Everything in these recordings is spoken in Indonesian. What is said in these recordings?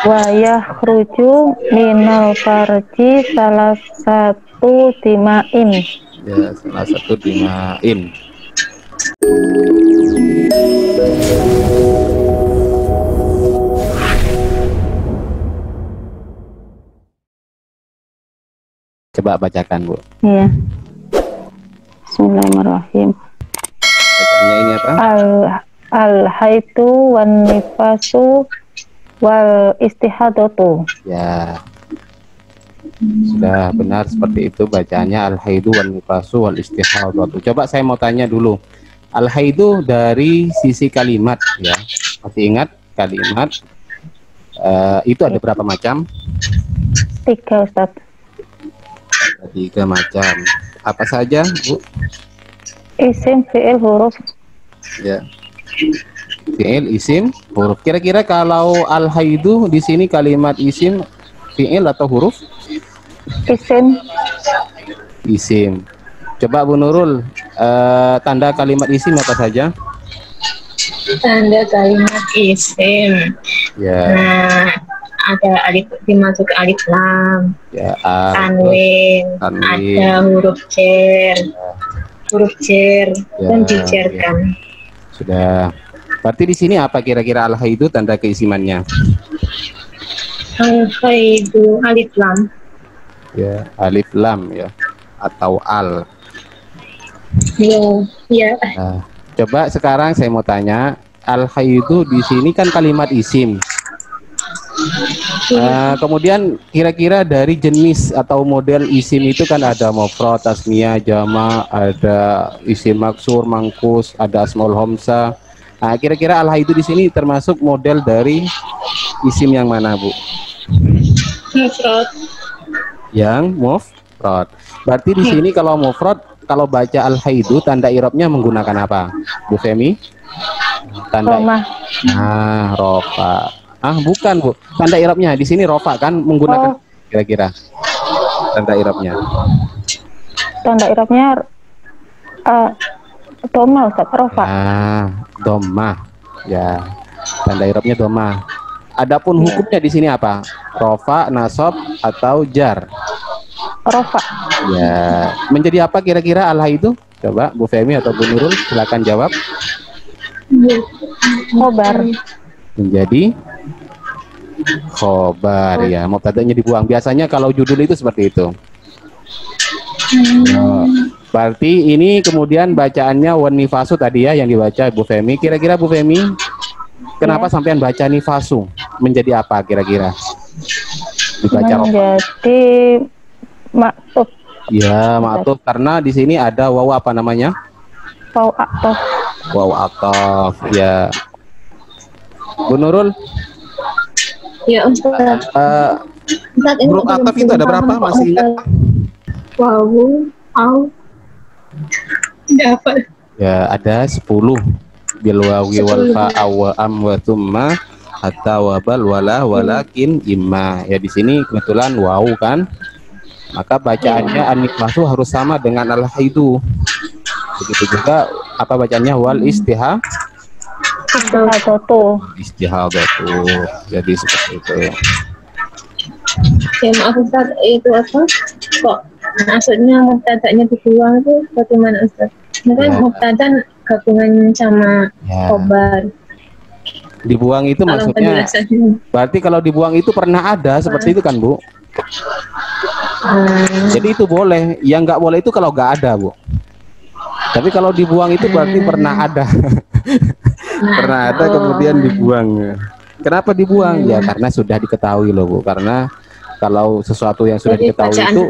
Wa yakhruju minal farji salah satu dima'in. Ya, salah satu dima'in. Coba bacakan, Bu. Iya. Bismillahirrahmanirrahim. Bacaannya ini apa? Al-haidu wan nifasu wal istihadatu. Ya, sudah benar seperti itu bacaannya, al-haidu wan nifasu wal istihadatu. Coba saya mau tanya dulu. Al-haidu dari sisi kalimat, ya. Masih ingat kalimat itu ada berapa macam? 3, Ustaz. Ada 3 macam. Apa saja, Bu? Isim, fi'il, huruf. Ya. Fi'il, isim, huruf. Kira-kira kalau al-haidu di sini kalimat isim, fi'il atau huruf? Isim. Isim. Coba Bu Nurul, tanda kalimat isim apa saja? Tanda kalimat isim. Ya. Nah, ada alif, dimasuk alif lam. Ya, Tanwin. Ada huruf cer. Huruf cer Ya, dan dicerkan. ya. Sudah. Berarti di sini apa kira-kira al-haidu tanda keisimannya? Al-haidu alif lam. Ya, alif lam ya, atau al. Ya, ya. Nah, coba sekarang saya mau tanya, al-haidu di sini kan kalimat isim. Kemudian kira-kira dari jenis atau model isim itu kan ada mufrad, tasniyah, jama, ada isim maksur, mangkus, ada asmaul homsa. Nah, kira-kira al-haidu di sini termasuk model dari isim yang mana, Bu? Mufrad. Yang mufrad. Berarti di sini kalau mufrad, kalau baca al-haidu tanda i'rabnya menggunakan apa, Bu Femi? Tanda. Nah, rofa. Bukan, Bu. Tanda i'rabnya di sini rofa kan, menggunakan kira-kira tanda i'rabnya. Tanda i'rabnya domah, Ustaz, rofa. Domah. Ya. Tanda i'rabnya domah. Adapun hukumnya di sini apa? Rofa, nasab atau jar? Rofa. Ya. Menjadi apa kira-kira al-haidu? Coba Bu Femi atau Bu Nurul silakan jawab. Khobar. Menjadi khobar, ya. Mubtada'nya dibuang. Biasanya kalau judul itu seperti itu. Berarti ini kemudian bacaannya wan nifasu tadi ya yang dibaca Bu Femi. Kira-kira Bu Femi kenapa sampean baca nifasu? Menjadi apa kira-kira? Dibaca menjadi maktub. Ya, maktub karena di sini ada waw apa namanya? Waw atof. Waw atof, ya. Bu Nurul? Ya, Ustaz. Huruf atof itu ada berapa? Masih ingat? Wawu, au. Dapat. Ya, ada 10. Bil wawi wal fa wa am wa thumma hatta wabal wala walakin imma. Ya di sini kebetulan waw kan. Maka bacaannya an-nifasu harus sama dengan al-haidu. Begitu juga apa bacaannya wal istihadatu. Jadi seperti itu. Ya maaf Ustaz, itu apa? Kok maksudnya mubtada'nya dibuang itu bagaimana Ustaz? Kan mubtada gabungan sama khobar. Dibuang itu maksudnya berarti kalau dibuang itu pernah ada seperti itu kan, Bu? Jadi itu boleh. Yang nggak boleh itu kalau nggak ada, Bu. Tapi kalau dibuang itu berarti pernah ada. Pernah ada kemudian dibuang. Kenapa dibuang? Ya karena sudah diketahui loh, Bu. Karena kalau sesuatu yang sudah diketahui itu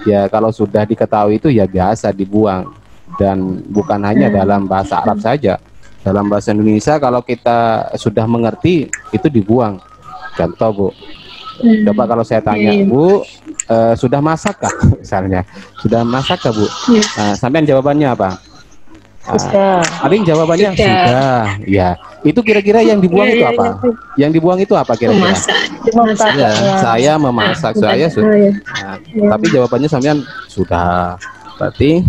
ya kalau sudah diketahui itu ya biasa dibuang. Dan bukan hanya dalam bahasa Arab saja. Dalam bahasa Indonesia kalau kita sudah mengerti itu dibuang. Contoh, Bu. Coba kalau saya tanya, Bu, sudah masakkah misalnya? Sudah masakkah, Bu? Sampean jawabannya apa? Sudah. Paling jawabannya sudah. Ya. Itu kira-kira yang dibuang itu apa? Yang dibuang itu apa kira-kira? Ya, saya memasak, saya sudah. Tapi jawabannya sampean sudah. Berarti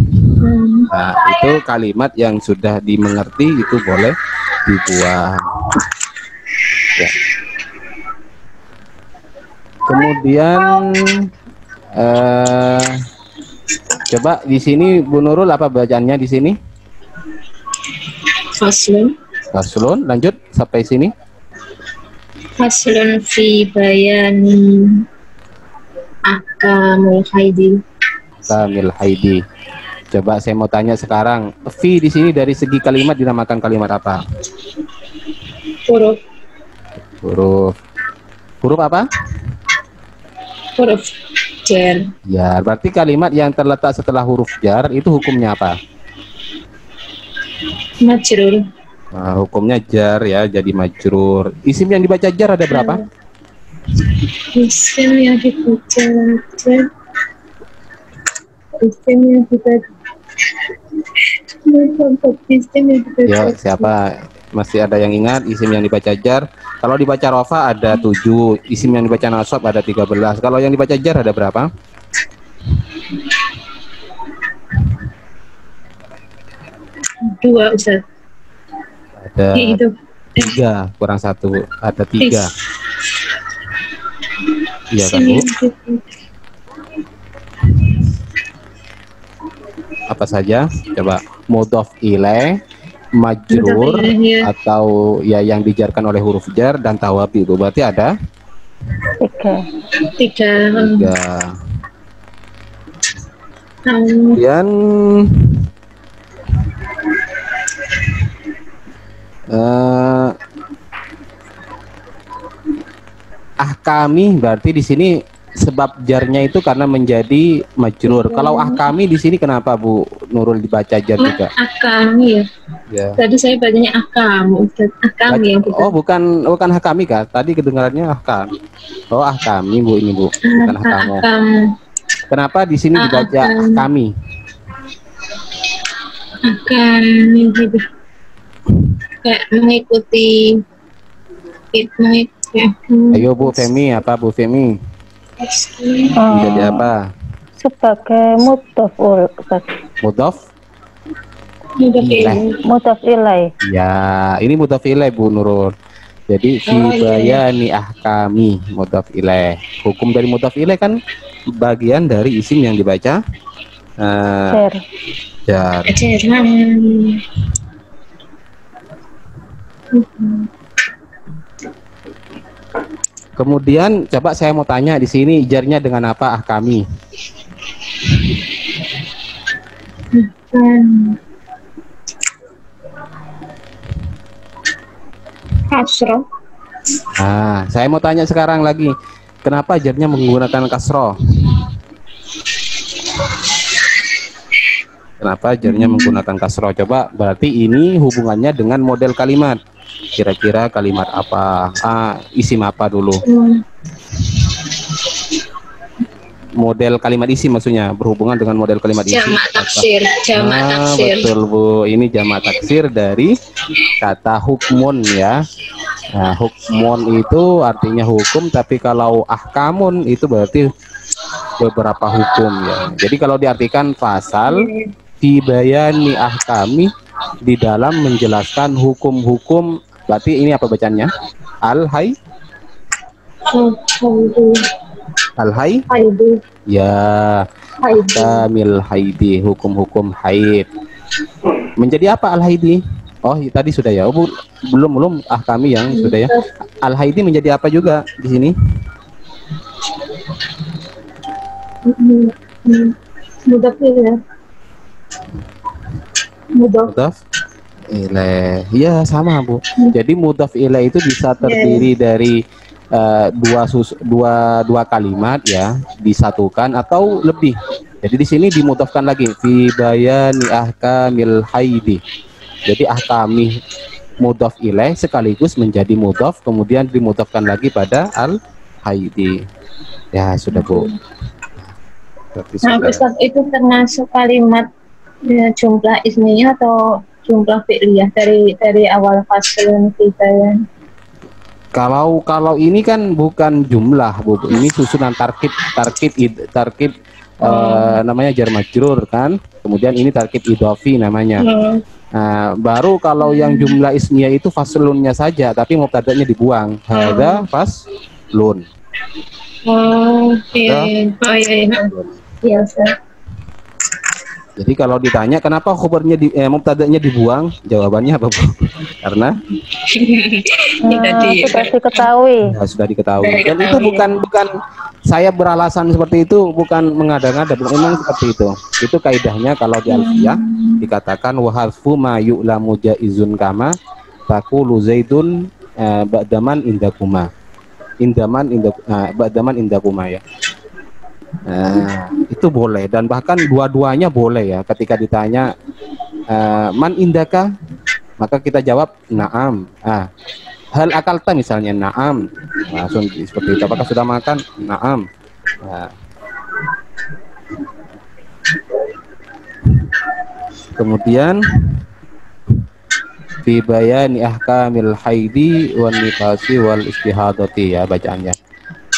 itu kalimat yang sudah dimengerti itu boleh dibuang. Ya. Kemudian coba di sini Bu Nurul apa bacaannya di sini? Faslun. Faslun, lanjut sampai sini. Faslun fi bayani akamul haidi. Kamil haidi. Coba saya mau tanya sekarang, fi di sini dari segi kalimat dinamakan kalimat apa? Huruf. Huruf apa? Huruf jar. Ya, berarti kalimat yang terletak setelah huruf jar itu hukumnya apa? Majrur. Nah, hukumnya jar ya, jadi majrur. Isim yang dibaca jar ada berapa? Isim yang dibaca jar. Isim yang dibaca. Isim yang dibaca. Ya, siapa? Masih ada yang ingat isim yang dibaca jar? Kalau dibaca rofa ada 7, isim yang dibaca nasab ada 13. Kalau yang dibaca jar ada berapa? Dua, Ustaz. Ada Itu. 3, kurang 1, ada 3. Iya kan, Isim Bu? yang dibaca. Apa saja? Coba mudhof ilaih, majrur, Mudhof ilaih, ya. atau ya yang dijarkan oleh huruf jar dan tawabi. Itu berarti ada 3. 3. 3. Kemudian ahkami berarti di sini sebab jarnya itu karena menjadi majrur. Kalau ahkami di sini kenapa Bu Nurul dibaca jar juga? Akami ya. Ya. Tadi saya bacanya akam, Ustaz. Akami yang betul. Oh, bukan hakami Kak. Tadi kedengarannya ahkam. Oh, ahkami Bu, ini Bu, bukan ahkamu. Akam. Kenapa di sini dibaca ahkami? Akan gitu. Kayak mengikuti Ayo Bu Femi, apa Bu Femi? Jadi apa? Sebagai mudhof Mudhof ilaih. mudhof ilaih. Ya, ini mudhof ilaih Bu Nurul. Jadi fi bayani ahkami mudhof ilaih. Hukum dari mudhof ilaih kan bagian dari isim yang dibaca jar. Kemudian coba saya mau tanya di sini jarnya dengan apa ahkami? Kasroh. Nah, saya mau tanya sekarang lagi, kenapa jarnya menggunakan kasroh? Kenapa jarnya menggunakan kasroh? Coba berarti ini hubungannya dengan model kalimat. Kira-kira kalimat apa? Isim apa dulu? Model kalimat isim maksudnya berhubungan dengan model kalimat isim. Jamak taksir. Jamak taksir. Betul Bu, ini jamak taksir dari kata hukmun ya. Nah, hukmun itu artinya hukum, tapi kalau ahkamun itu berarti beberapa hukum ya. Jadi kalau diartikan pasal fi bayani ahkami, di dalam menjelaskan hukum-hukum, berarti ini apa bacanya? Al-hay? Al-hay? Ya, kamil haidi, hukum-hukum haid. Menjadi apa al-haidi? Oh, tadi sudah ya. Oh, belum ahkami yang sudah ya. Al-haidi menjadi apa juga di sini? Mudhof ilaih. Mudhof ilaih. Iya, sama Bu. Jadi mudhof ilaih itu bisa terdiri dari dua kalimat ya, disatukan atau lebih. Jadi di sini dimudhofkan lagi fi bayani ahkamil haidi. Jadi ahkami mudhof ilaih sekaligus menjadi mudhof, kemudian dimudhofkan lagi pada al haidi. Ya, sudah Bu. Nah, Ustaz, itu termasuk kalimat ya, jumlah ismiyah atau jumlah fi'liyah dari awal faslun kita ya? Kalau ini kan bukan jumlah Bu, ini susunan tarkib namanya jar majrur kan. Kemudian ini tarkib idhofi namanya. Nah, baru kalau yang jumlah ismiyah itu faslunnya saja, tapi mubtada'nya dibuang. Hadza faslun. Oh, iya, Ya. iya. Oh, iya, iya. Iya, Ustaz. Jadi kalau ditanya kenapa khabarnya mubtada'nya dibuang, jawabannya apa, Bu? Karena Tadi Sudah diketahui. ya, sudah diketahui. dari Dan itu ketahui. bukan saya beralasan seperti itu, bukan mengada-ngada, memang seperti itu. Itu kaidahnya kalau di Alfiyah dikatakan wa harfu ma yu'lamu jaizun kama taqulu zaidun ba'daman indakuma. Ba'daman indakuma ya. Itu boleh dan bahkan dua-duanya boleh ya. Ketika ditanya man indaka, maka kita jawab na'am. Hal akalta misalnya na'am, langsung seperti itu. Apakah sudah makan? Na'am. Kemudian fi bayani ahkamil haidi wan nifasi wal istihadati ya bacaannya.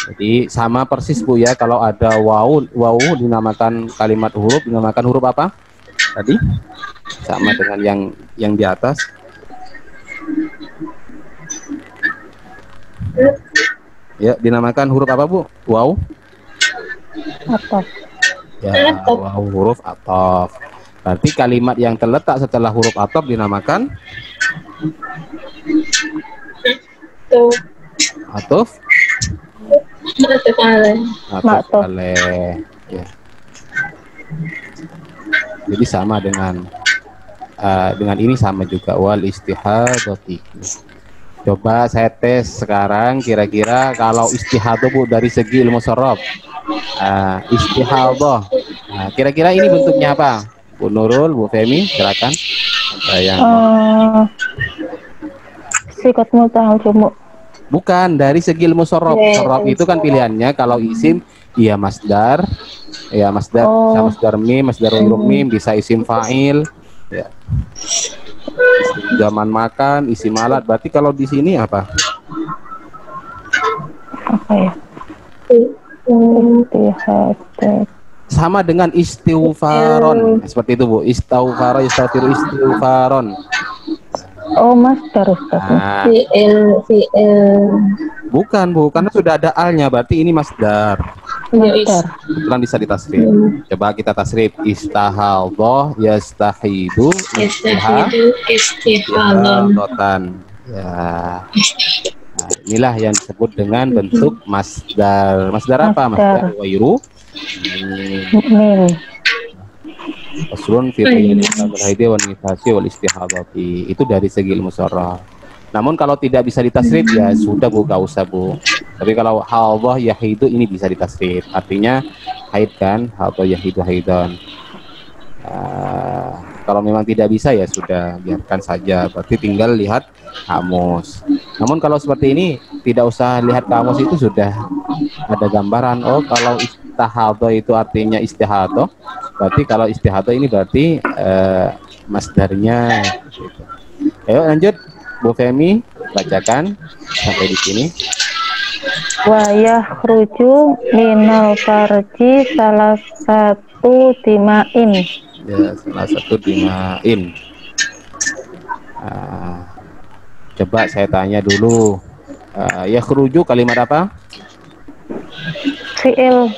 Jadi sama persis Bu ya, kalau ada wawu dinamakan kalimat huruf, dinamakan huruf apa? Tadi sama dengan yang di atas. Ya, dinamakan huruf apa Bu? Wawu? Ataf. Ya, wawu huruf ataf. Berarti kalimat yang terletak setelah huruf ataf dinamakan ataf. Ataf alaih. Ya. Jadi sama dengan ini sama juga wal istihadati. Coba saya tes sekarang kira-kira kalau istihadah Bu dari segi ilmu sorof. Istihadah. Kira-kira ini bentuknya apa? Bu Nurul, Bu Femi, silakan. Sikat mutahal jumuk. Bukan, dari segi ilmu sorof. Sorof itu kan pilihannya kalau isim iya masdar. Ya masdar, bisa masdar mim, masdar mim, bisa isim fa'il. Ya. Isim zaman makan, isim alat. Berarti kalau di sini apa? Apa ya? Sama dengan istighfaron. Seperti itu Bu. Istighfaron. Oh, masdar Ustaz. Bukan Bu, karena sudah ada alnya, berarti ini masdar. Kebetulan bisa ditasrif. Coba kita tasrif. Istahadhah yastahidu istihadatan. Ya. Nah, inilah yang disebut dengan bentuk masdar. Masdar apa? Masdar wairu mim. Asrun fi haidi wa nifasi wal istihadati. Itu dari segi ilmu sharaf. Namun kalau tidak bisa ditasrif ya sudah Bu, gak usah Bu. Tapi kalau hadhah yahidu ini bisa ditasrif. Artinya haid kan, hadhah yahidu haidan. Kalau memang tidak bisa ya sudah, biarkan saja. Berarti tinggal lihat kamus. Namun kalau seperti ini tidak usah lihat kamus, itu sudah ada gambaran. Oh, kalau istihadhah itu artinya istihadah. Berarti kalau istihadah ini berarti masdarnya. Gitu. Ayo lanjut. Bu Femi, bacakan sampai di sini. Wa yakhruju minal farji salah satu dimain. Ya, salah satu dimain. Coba saya tanya dulu. Yakhruju kalimat apa? Fi'il.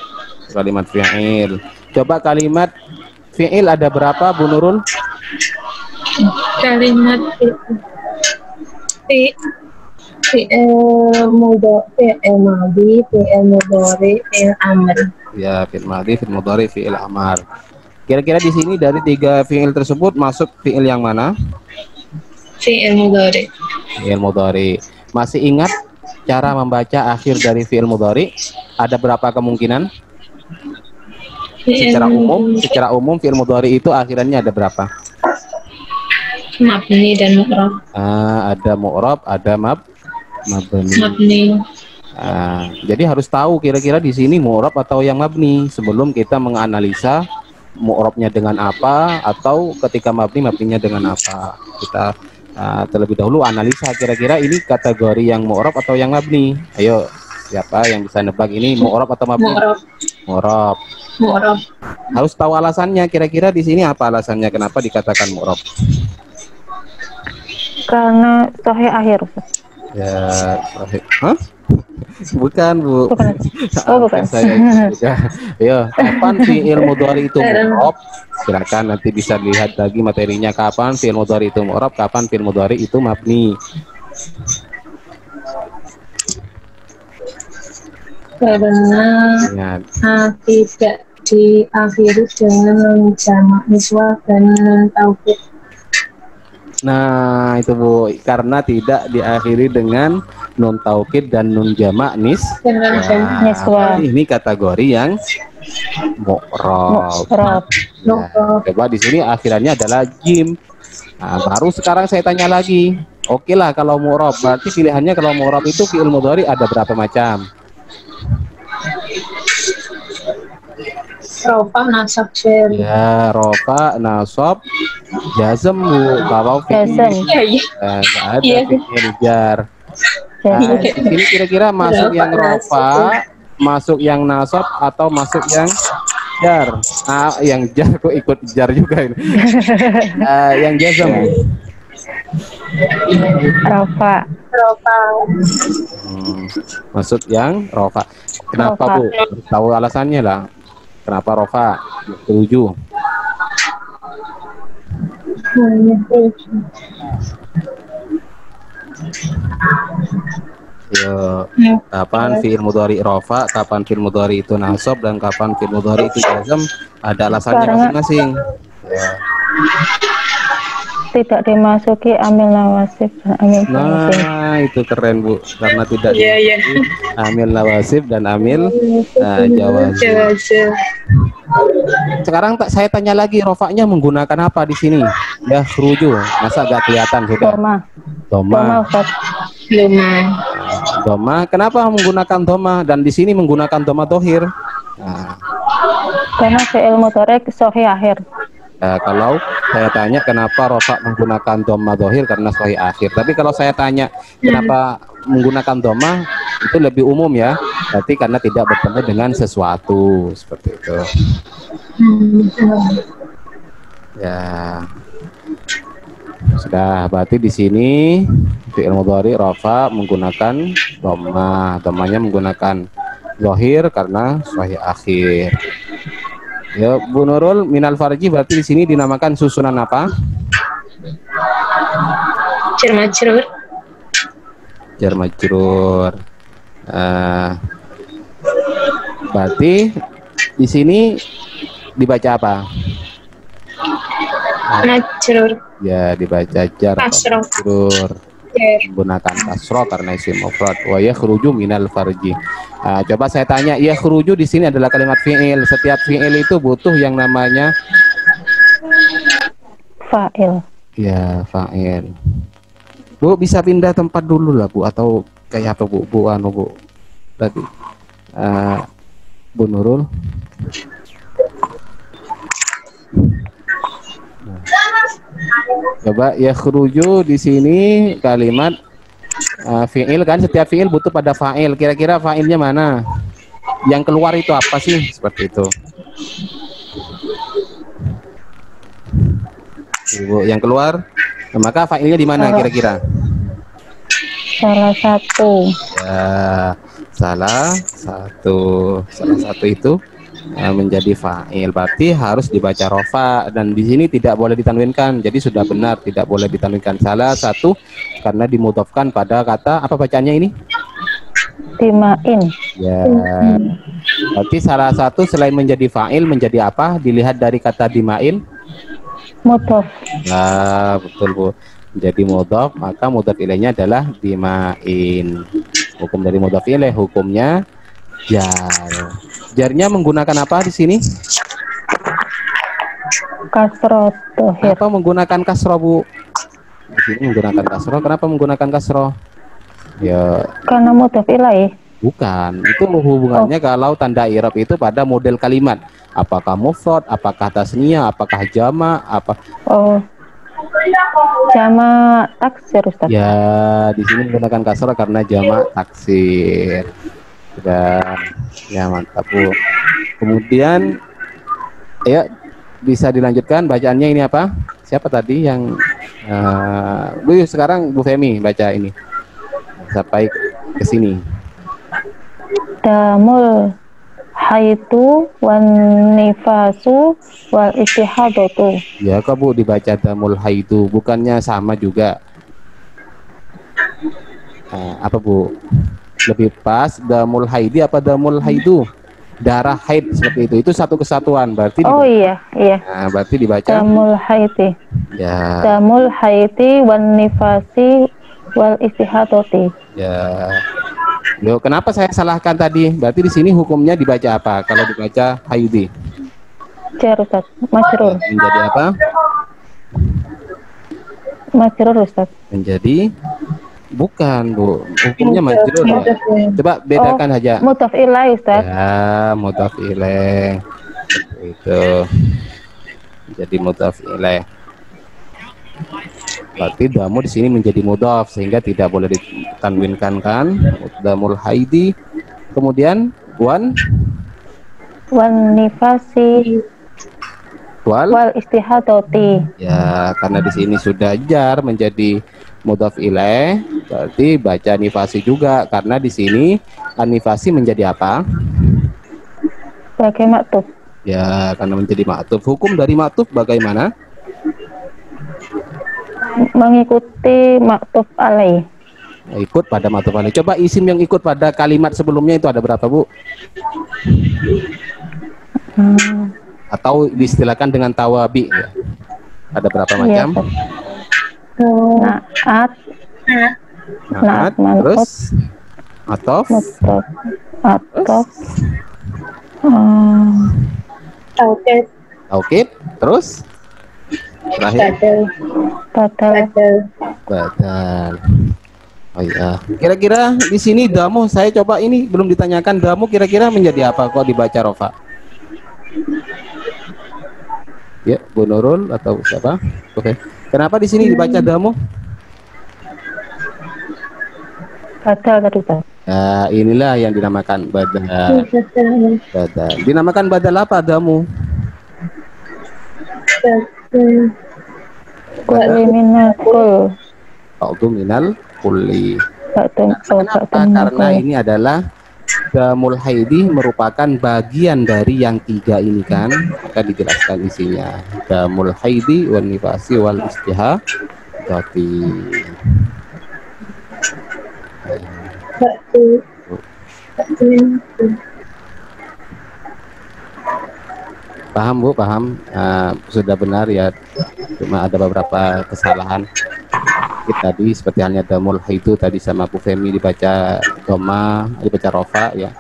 Kalimat fi'il. Coba kalimat fi'il ada berapa Bu Nurul? Kalimat fi'il madhi, fi'il mudhari, fi'il amr. Ya, fi'il madhi, fi'il mudhari, fi'il amr. Kira-kira di sini dari 3 fi'il tersebut masuk fi'il yang mana? Fi'il mudhari. Fi'il mudhari. Masih ingat cara membaca akhir dari fi'il mudhari? Ada berapa kemungkinan? Secara umum fi'il mudhari itu akhirannya ada berapa? Mabni dan mu'rab. Ada mu'rab, ada mabni. Jadi harus tahu kira-kira di sini mu'rab atau yang mabni sebelum kita menganalisa mu'rabnya dengan apa, atau ketika mabninya dengan apa. Kita terlebih dahulu analisa kira-kira ini kategori yang mu'rab atau yang mabni. Ayo, siapa yang bisa nebak ini mu'rab atau mabni? Mu'rab. Harus tahu alasannya. Kira-kira di sini apa alasannya kenapa dikatakan mu'rab? Karena sahih akhir. Ya, sahih. Bukan, Bu. Bukan. Oh, Sampai bukan. saya juga. Yo, kapan fi'il mudhari itu mu'rab? Silakan nanti bisa lihat lagi materinya, kapan fi'il mudhari itu mu'rab, kapan fi'il mudhari itu mabni. Karena tidak diakhiri dengan nun jamak niswah dan nun taukid. Nah, itu Bu, karena tidak diakhiri dengan nun taukid dan nun jamak niswah. Ini kategori yang mu'rab. Ya, coba di sini akhirannya adalah jim. Nah, baru sekarang saya tanya lagi. Oke lah kalau mu'rab, berarti pilihannya kalau mu'rab itu fi'il mudhari ada berapa macam? Rofa, nasab, jar. Ya, rofa, nasab, jazm, Bu. Kalau fi'il ada fi'il jar. Nah, di sini kira-kira masuk yang rofa, masuk yang nasab, atau masuk yang jar? Yang jar kok ikut jar juga ini. Yang jazm. Rofa. Masuk yang rofa. Kenapa, Bu? Tahu alasannya lah. Kenapa rofa? Setuju. Yo, kapan fi'il mudhari rofa, kapan fi'il mudhari itu nasab, dan kapan fi'il mudhari itu jazm, ada alasannya masing-masing. Ya. Tidak dimasuki amil nawasib dan amil jawazim. Nah, itu keren, Bu, karena tidak dimasuki amil nawasib dan amil jawazim. Sekarang saya tanya lagi, rofaknya menggunakan apa di sini? Ya, khruju. Masa gak kelihatan sudah? Doma. Doma. Kenapa menggunakan doma dan di sini menggunakan doma dohir? Nah. Karena fi'il mudhari sahih akhir. Kalau saya tanya kenapa rofak menggunakan doma dohir, karena sahih akhir. Tapi kalau saya tanya kenapa menggunakan doma, itu lebih umum ya. Berarti karena tidak bertemu dengan sesuatu seperti itu. Ya. Sudah, berarti di sini fi'il mudhari rafa menggunakan dhamma, dhammanya menggunakan zahir karena sahih akhir. Ya, Bu Nurul, minal farji berarti di sini dinamakan susunan apa? Jar majrur. Jar majrur. Berarti di sini dibaca apa? Majrur. Ya, dibaca jar majrur. Menggunakan kasroh karena isim mufrad. Wa yakhruju minal farji. Coba saya tanya, yakhruju di sini adalah kalimat fi'il. Setiap fi'il itu butuh yang namanya fa'il. Ya, fa'il. Bu, bisa pindah tempat dulu lah, Bu, atau kayak apa, Bu? Bu tadi Bu Nurul. Coba yakhruju di sini kalimat fi'il kan, setiap fi'il butuh pada fa'il. Kira-kira fa'ilnya mana? Yang keluar itu apa sih? Seperti itu. Ibu, yang keluar, maka fa'ilnya di mana kira-kira? Salah satu. Ya, salah satu itu menjadi fa'il, berarti harus dibaca rofa, dan di sini tidak boleh ditanwinkan. Jadi sudah benar tidak boleh ditanwinkan salah satu karena dimudhofkan pada kata apa bacanya ini? Timain. Ya. Berarti salah satu selain menjadi fa'il menjadi apa? Dilihat dari kata dimain. Mudhof. Nah, betul, Bu. Menjadi mudhof, maka mudhof ilaihnya adalah dimain. Hukum dari mudhof ilaih hukumnya jar. Jarnya menggunakan apa di sini? Kasroh dohir. Apa menggunakan kasroh, Bu? Di sini menggunakan kasroh. Kenapa menggunakan kasroh? Ya. Karena mudhof ilaih. Bukan. Itu hubungannya kalau tanda i'rab itu pada model kalimat. Apakah mufrad, apakah tasniyah, apakah jama, apa? Oh. Jama taksir, Ustaz. Ya, di sini menggunakan kasroh karena jama taksir. Sudah, ya mantap, Bu. Kemudian ya bisa dilanjutkan bacaannya. Ini apa? Siapa tadi yang Bu, sekarang Bu Femi baca ini sampai ke sini. damul haitu wan nifasu wal istihadatu. Ya kok Bu dibaca damul haidu, bukannya sama juga? Apa Bu? Lebih pas damul haidi apa damul haidu? Darah haid seperti itu satu kesatuan berarti Oh dibaca. iya. Nah, berarti dibaca Damul haiti. Ya. Damul haiti wan nifasi wal istihadati. Ya. Loh, kenapa saya salahkan tadi? Berarti di sini hukumnya dibaca apa? Kalau dibaca haidi. Jar Ustaz, majrur. Menjadi apa? Majrur Ustaz. Menjadi bukan Bu, hukumnya majrur ya. Coba bedakan aja. Mudhaf ilaih Ustaz. Ya, mudhaf ilaih. Itu. Jadi mudhaf ilaih. Berarti damu di sini menjadi mudhaf sehingga tidak boleh ditanwinkan kan? Damul haidi. Kemudian wan nifasi wal istihadati. Ya, karena di sini sudah jar menjadi mudhaf ilaih, berarti baca nifasi juga karena di sini anifasi menjadi apa? Sebagai maktub. Ya, karena menjadi maktub. Hukum dari maktub bagaimana? Mengikuti maktub alaih. Ikut pada maktub alaih. Coba isim yang ikut pada kalimat sebelumnya itu ada berapa Bu? Atau diistilahkan dengan tawabi ya. Ada berapa macam? Naat, terus atof, taukid, terus terakhir badal. Oh iya. Kira-kira di sini damu saya coba ini belum ditanyakan, damu kira-kira menjadi apa kok dibaca rofa? Ya, Bu Nurul atau siapa? Oke. Kenapa di sini dibaca damu? Badal tadi Ustaz. Nah, inilah yang dinamakan badal. Badal. Dinamakan badal apa damu? Ba'du minal kulli. Kenapa? Karena ini adalah damul haidi merupakan bagian dari yang tiga ini kan, maka dijelaskan isinya. Damul haidi wan nifasi wal istihadati. Paham Bu, paham. Sudah benar ya, cuma ada beberapa kesalahan tadi seperti halnya damul haidu tadi sama Bu Femi dibaca doma, dibaca rofa ya.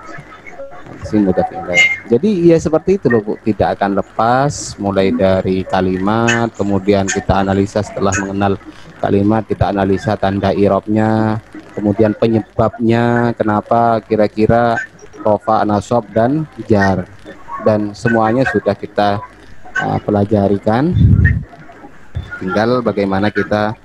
Jadi ya seperti itu loh Bu, tidak akan lepas mulai dari kalimat, kemudian kita analisa setelah mengenal kalimat, kita analisa tanda irobnya, kemudian penyebabnya kenapa kira-kira rofa, nasab dan jar, dan semuanya sudah kita pelajari kan. Tinggal bagaimana kita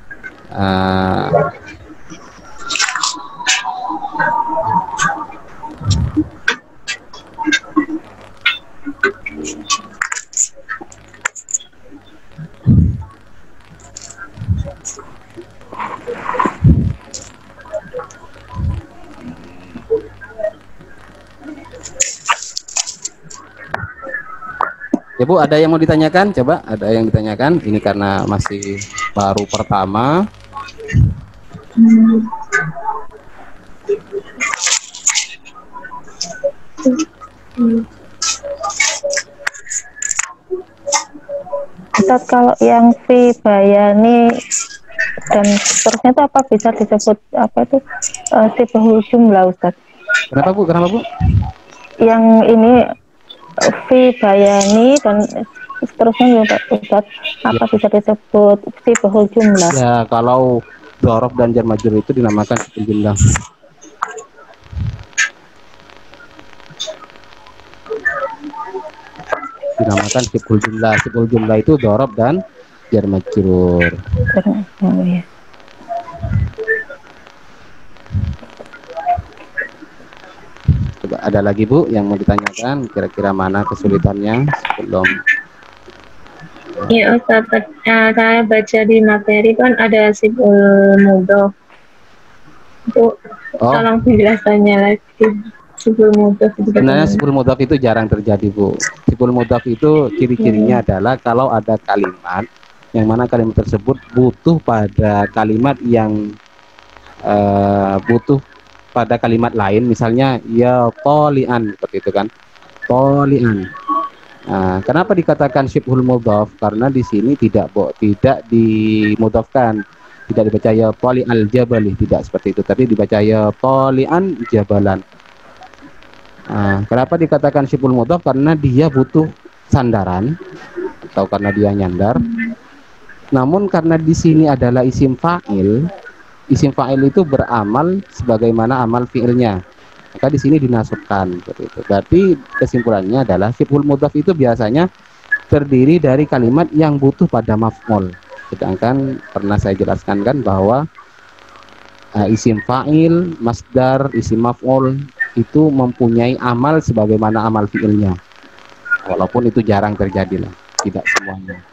ya Bu, ada yang mau ditanyakan? Coba ada yang ditanyakan, ini karena masih baru pertama. Ustaz, kalau yang fi bayani dan seterusnya itu apa bisa disebut apa itu sibahul jumlah Ustaz? Kenapa Bu? Kenapa Bu? Yang ini fi bayani dan seterusnya juga Ustaz, apa bisa disebut sibahul jumlah? Ya, kalau dhorob dan jar majrur itu dinamakan sibahul jumlah. Dinamakan sibahul jumlah. Sibahul jumlah itu dhorob dan jar majrur. Oh, iya. Coba ada lagi Bu yang mau ditanyakan, kira-kira mana kesulitannya sebelum? Ya Ustaz, saya baca di materi kan ada sibul mudhof. Bu, tolong penjelasannya lagi. Sipul mudhaf itu Sebenarnya bagaimana? siful mudhaf itu jarang terjadi, Bu. Siful mudhaf itu ciri-cirinya adalah kalau ada kalimat yang mana kalimat tersebut butuh pada kalimat yang butuh pada kalimat lain, misalnya ya tolian, seperti itu kan, tolian. Nah, kenapa dikatakan syibhul mudhaf? Karena di sini tidak dimudhafkan, tidak dibaca ya toli al jabali, tidak seperti itu, tapi dibaca ya tolian jabalan. Nah, kenapa dikatakan syibhul mudhaf? Karena dia butuh sandaran atau karena dia nyandar. Namun karena di sini adalah isim fa'il itu beramal sebagaimana amal fiilnya, maka di sini dinasabkan seperti itu. Berarti kesimpulannya adalah syibhul mudhaf itu biasanya terdiri dari kalimat yang butuh pada maf'ul. Sedangkan pernah saya jelaskan kan bahwa isim fa'il, masdar, isim maf'ul itu mempunyai amal sebagaimana amal fiilnya. Walaupun itu jarang terjadi lah, tidak semuanya.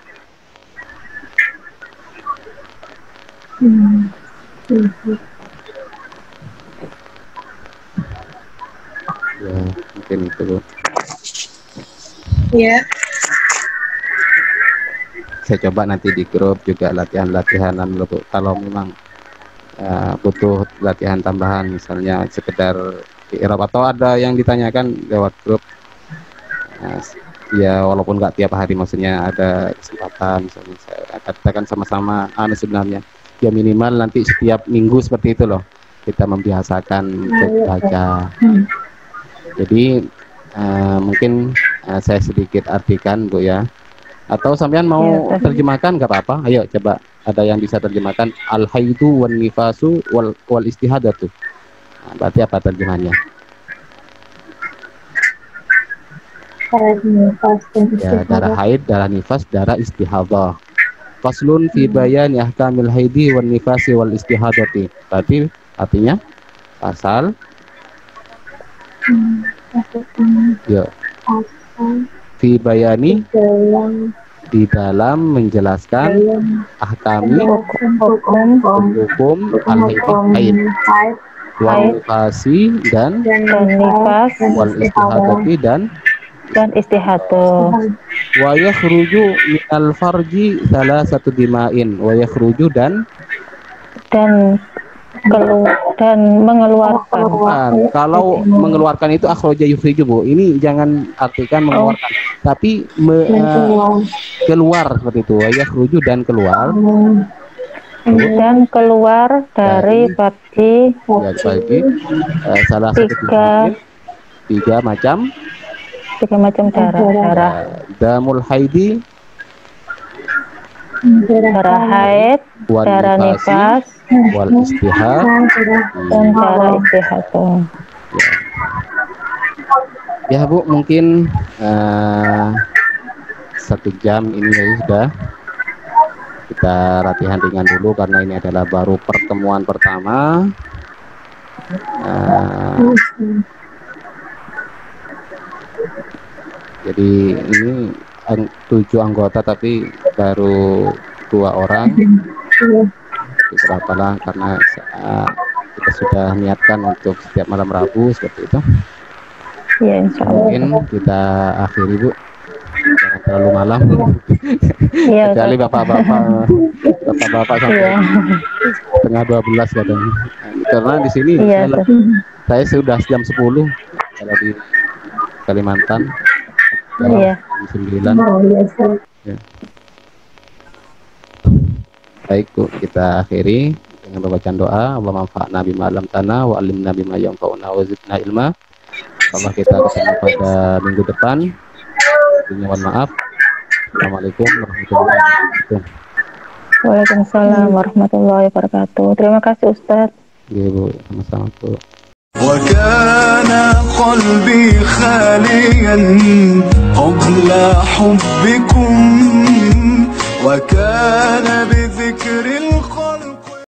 Ya, mungkin itu, Bu. Ya. Saya coba nanti di grup juga latihan-latihanan Bu. Kalau memang butuh latihan tambahan, misalnya sekedar i'rab atau ada yang ditanyakan lewat grup. Ya walaupun nggak tiap hari, maksudnya ada kesempatan, misalnya saya katakan sama-sama sebenarnya ya minimal nanti setiap minggu seperti itu loh, kita membiasakan untuk baca. Jadi mungkin saya sedikit artikan, Bu ya, atau sampean mau terjemahkan nggak apa-apa. Ayo coba, ada yang bisa terjemahkan al haidu wan nifasu wal istihadatu. Berarti apa terjemahannya? Ya, darah haid, darah nifas, darah istihadah. Faslun fi bayani ahkamil haidi wan nifasi wal istihadati. Berarti artinya pasal ya fi bayani, di dalam menjelaskan ahkami hukum al-haid, wal nifasi dan nifas, wal istihadati dan istihadah. wa yakhruju minal farji salah satu dima'in, wa yakhruju dan mengeluarkan. Kalau mengeluarkan itu akhraja yukhriju, Bu. Ini jangan artikan mengeluarkan, tapi keluar seperti itu. Wa yakhruju dan keluar. Dari farji salah satu dima'in, tiga macam darah. Damul haidi, darah haid, darah nifas, wal istihad dan darah istihadah. Ya Bu, mungkin 1 jam ini ya sudah. Kita latihan ringan dulu karena ini adalah baru pertemuan pertama. Jadi ini 7 anggota tapi baru 2 orang. Berapa lah, karena kita sudah niatkan untuk setiap malam Rabu seperti itu. Ya, insya Allah. Mungkin kita akhiri, Bu, jangan terlalu malam. Ya, kecuali bapak-bapak sampai setengah 12 katanya. Karena di sini saya sudah jam 10 kalau di Kalimantan. Iya. 9. Ya. Baik Bu, kita akhiri dengan bacaan doa. Allah manfa'na bima 'allamtana wa 'allimna bima yanfa'una wa zidna ilma. Insyaallah kita ketemu pada minggu depan. Mohon maaf. Assalamualaikum warahmatullahi wabarakatuh. Waalaikumsalam warahmatullahi wabarakatuh. Terima kasih Ustaz. Iya Bu, sama-sama Bu. وكان قلبي خاليا قبل حبكم وكان بذكر